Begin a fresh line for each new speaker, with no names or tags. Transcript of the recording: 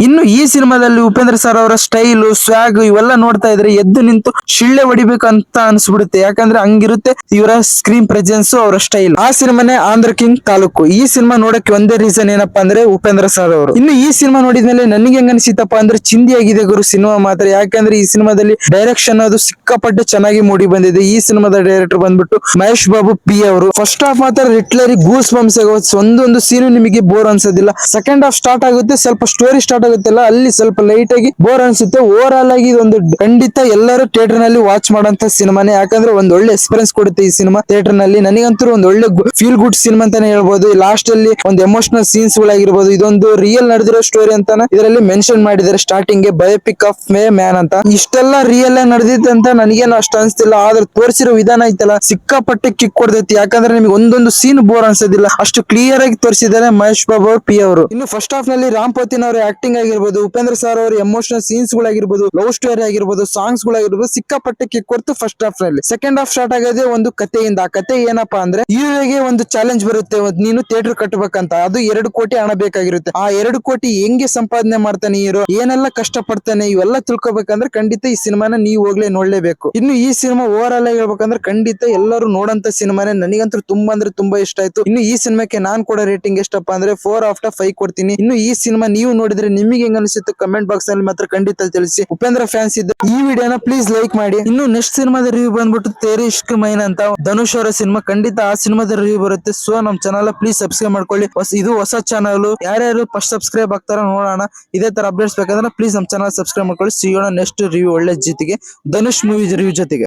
ಇನ್ನು ಈ ಸಿನಿಮಾದಲ್ಲಿ ಉಪೇಂದ್ರ ಸರ್ ಅವರ ಸ್ಟೈಲು ಸ್ವಾಗ್ ಇವೆಲ್ಲ ನೋಡ್ತಾ ಇದ್ರೆ ಎದ್ದು ನಿಂತು ಶಿಳ್ಳೆ ಹೊಡಿಬೇಕು ಅಂತ ಅನ್ಸ್ಬಿಡುತ್ತೆ. ಯಾಕಂದ್ರೆ ಹಂಗಿರುತ್ತೆ ಇವರ ಸ್ಕ್ರೀನ್ ಪ್ರೆಸೆನ್ಸ್, ಅವರ ಸ್ಟೈಲ್. ಆ ಸಿನಿಮಾನೇ ಆಂಧ್ರ ಕಿಂಗ್ ತಾಲೂಕು. ಈ ಸಿನಿಮಾ ನೋಡಕ್ಕೆ ಒಂದೇ ರೀಸನ್ ಏನಪ್ಪಾ ಅಂದ್ರೆ ಉಪೇಂದ್ರ ಸರ್ ಅವರು. ಇನ್ನು ಈ ಸಿನಿಮಾ ನೋಡಿದ್ಮೇಲೆ ನನಗೆ ಹೆಂಗ ಅನ್ಸಿತ್ತಪ್ಪ ಅಂದ್ರೆ ಚಿಂದಿ ಆಗಿದೆ ಗುರು ಸಿನಿಮಾ ಮಾತ್ರ. ಯಾಕಂದ್ರೆ ಈ ಸಿನಿಮಾದಲ್ಲಿ ಡೈರೆಕ್ಷನ್ ಅದು ಸಿಕ್ಕಾಪಟ್ಟೆ ಚೆನ್ನಾಗಿ ಮೂಡಿ ಬಂದಿದೆ. ಈ ಸಿನಿಮಾದ ಡೈರೆಕ್ಟರ್ ಬಂದ್ಬಿಟ್ಟು ಮಹೇಶ್ ಬಾಬು ಪಿ ಅವರು. ಫಸ್ಟ್ ಹಾಫ್ ಮಾತ್ರ ರಿಟ್ಲರಿ ಗೂಸ್ ಬಂಪ್ಸ್ ಆಗುತ್ತೆ. ಒಂದೊಂದು ಸೀನು ನಿಮಗೆ ಬೋರ್ ಅನ್ಸೋದಿಲ್ಲ. ಸೆಕೆಂಡ್ ಹಾಫ್ ಸ್ಟಾರ್ಟ್ ಆಗುತ್ತೆ, ಸ್ವಲ್ಪ ಸ್ಟೋರಿ ಸ್ಟಾರ್ಟ್ ಆಗುತ್ತಲ್ಲ ಅಲ್ಲಿ ಸ್ವಲ್ಪ ಲೈಟ್ ಆಗಿ ಬೋರ್ ಅನ್ಸುತ್ತೆ. ಓವರ್ ಆಲ್ ಆಗಿ ಒಂದು ಖಂಡಿತ ಎಲ್ಲರೂ ಥಿಯೇಟರ್ ನಲ್ಲಿ ವಾಚ್ ಮಾಡುವಂತ ಸಿನಿಮಾನೇ. ಯಾಕಂದ್ರೆ ಒಂದ್ ಒಳ್ಳೆ ಎಕ್ಸ್ಪೀರಿಯನ್ಸ್ ಕೊಡುತ್ತೆ ಈ ಸಿನಿಮಾ ಥಿಯೇಟರ್ ನಲ್ಲಿ. ನನಗಂತೂ ಒಂದು ಒಳ್ಳೆ ಫೀಲ್ ಗುಡ್ ಸಿನಿಮಾ ಅಂತಾನೆ ಹೇಳ್ಬೋದು. ಲಾಸ್ಟ್ ಅಲ್ಲಿ ಒಂದು ಎಮೋಷನಲ್ ಸೀನ್ಸ್ ಗಳಾಗಿರ್ಬೋದು, ಇದೊಂದು ರಿಯಲ್ ನಡೆದಿರೋ ಸ್ಟೋರಿ ಅಂತಾನೆ ಇದರಲ್ಲಿ ಮೆನ್ಷನ್ ಮಾಡಿದ್ದಾರೆ ಸ್ಟಾರ್ಟಿಂಗ್ ಗೆ, ಬಯೋಪಿಕ್ ಆಫ್ ಮೇ ಮ್ಯಾನ್ ಅಂತ. ಇಷ್ಟೆಲ್ಲ ರಿಯಲ್ ಆಗಿ ನಡೆದಿದೆ ಅಂತ ನನಗೇನು ಅಷ್ಟು ಅನ್ಸ್ತಿಲ್ಲ. ಆದ್ರೆ ತೋರಿಸಿರೋ ವಿಧಾನ ಐತಲ್ಲ ಸಿಕ್ಕಾಪಟ್ಟೆ ಕಿಕ್ ಕೊಡ್ತೈತಿ. ಯಾಕಂದ್ರೆ ನಿಮಗೆ ಒಂದೊಂದು ಸೀನ್ ಬೋರ್ ಅನ್ಸೋದಿಲ್ಲ, ಅಷ್ಟು ಕ್ಲಿಯರ್ ಆಗಿ ತೋರಿಸಿದ್ದಾರೆ ಮಹೇಶ್ ಬಾಬು ಅವರು ಪಿ ಅವರು. ಇನ್ನು ಫಸ್ಟ್ ಹಾಫ್ ನಲ್ಲಿ ರಾಮ್ ಪೋತಿನ್ ಅವರ ಆಕ್ಟಿಂಗ್ ಆಗಿರ್ಬೋದು, ಉಪೇಂದ್ರ ಸರ್ ಅವರ ಎಮೋಷನಲ್ ಸೀನ್ಸ್ ಗಳಾಗಿರ್ಬೋದು, ಲವ್ ಸ್ಟೋರಿ ಆಗಿರ್ಬೋದು, ಸಾಂಗ್ಸ್ ಗಳಾಗಿರ್ಬೋದು ಸಿಕ್ಕಾಪಟ್ಟೆ ಕಿಕ್ ಕೊಡ್ತು ಫಸ್ಟ್ ಹಾಫ್ ನಲ್ಲಿ. ಸೆಕೆಂಡ್ ಹಾಫ್ ಸ್ಟಾರ್ಟ್ ಆಗೋದೇ ಒಂದು ಕಥೆಯಿಂದ. ಆ ಕಥೆ ಏನಪ್ಪಾ ಅಂದ್ರೆ ಹೀರೋಗೆ ಒಂದು ಚಾಲೆಂಜ್ ಬರುತ್ತೆ, ನೀನು ಥಿಯೇಟರ್ ಕಟ್ಟಬೇಕಂತ. ಅದು 2 ಕೋಟಿ ಹಣ ಬೇಕಾಗಿರುತ್ತೆ. ಆ 2 ಕೋಟಿ ಹೆಂಗೆ ಸಂಪಾದನೆ ಮಾಡ್ತಾನೆ ಹೀರೋ, ಏನೆಲ್ಲ ಕಷ್ಟ ಪಡ್ತಾನೆ, ಇವೆಲ್ಲ ತಿಳ್ಕೊಬೇಕಂದ್ರೆ ಖಂಡಿತ ಈ ಸಿನಿಮಾನ ನೀವು ಹೋಗ್ಲೇ ನೋಡ್ಲೇಬೇಕು. ಇನ್ನು ಈ ಸಿನಿಮಾ ಓವರ್ ಆಲ್ ಆಗಿ ಹೇಳ್ಬೇಕಂದ್ರೆ ಖಂಡಿತ ಎಲ್ಲರೂ ನೋಡಂತ ಸಿನಿಮಾನೇ. ನನಗಂತೂ ತುಂಬಾ ಅಂದ್ರೆ ತುಂಬಾ ಇಷ್ಟ ಆಯ್ತು. ಇನ್ನು ಈ ಸಿನಿಮಾಕ್ಕೆ ನಾನ್ ಕೂಡ ರೇಟಿಂಗ್ ಎಷ್ಟಪ್ಪ ಅಂದ್ರೆ 4/5 ಕೊಡ್ತೀನಿ. ಇನ್ನು ಈ ಸಿನಿಮಾ ನೀವು ನೋಡಿದ್ರೆ ನಿಮಗೆ ಹೆಂಗ ಅನಿಸುತ್ತೆ ಕಮೆಂಟ್ ಬಾಕ್ಸ್ ನಲ್ಲಿ ಮಾತ್ರ ಖಂಡಿತ ತಿಳಿಸಿ. ಉಪೇಂದ್ರ ಫ್ಯಾನ್ಸ್ ಇದ್ದ ಈ ವಿಡಿಯೋನ ಪ್ಲೀಸ್ ಲೈಕ್ ಮಾಡಿ. ಇನ್ನು ನೆಕ್ಸ್ಟ್ ಸಿನಿಮಾದ ರಿವ್ಯೂ ಬಂದ್ಬಿಟ್ಟು ತೇರಿ ಇಷ್ಕ್ ಮೈನ್ ಅಂತ ಧನುಷ್ ಅವರ ಸಿನಿಮಾ. ಖಂಡಿತ ಆ ಸಿನಿಮಾದ ರಿವ್ಯೂ ಬರುತ್ತೆ. ಸೊ ನಮ್ ಚಾನಲ್ ಪ್ಲೀಸ್ ಸಬ್ಸ್ಕ್ರೈಬ್ ಮಾಡ್ಕೊಳ್ಳಿ. ಇದು ಹೊಸ ಚಾನಲ್, ಯಾರ್ಯಾರು ಫಸ್ಟ್ ಸಬ್ಸ್ಕ್ರೈಬ್ ಆಗ್ತಾರ ನೋಡೋಣ. ಇದೇ ತರ ಅಪ್ಡೇಟ್ಸ್ ಬೇಕಂದ್ರೆ ಪ್ಲೀಸ್ ನಮ್ ಚಾನಲ್ ಸಬ್ಸ್ಕ್ರೈಬ್ ಮಾಡ್ಕೊಳ್ಳಿ. ಸಿಗೋಣ ನೆಕ್ಸ್ಟ್ ರಿವ್ಯೂ ಒಳ್ಳೆ ಜೊತೆಗೆ, ಧನುಷ್ ಮೂವಿ ರಿವ್ಯೂ ಜೊತೆಗೆ.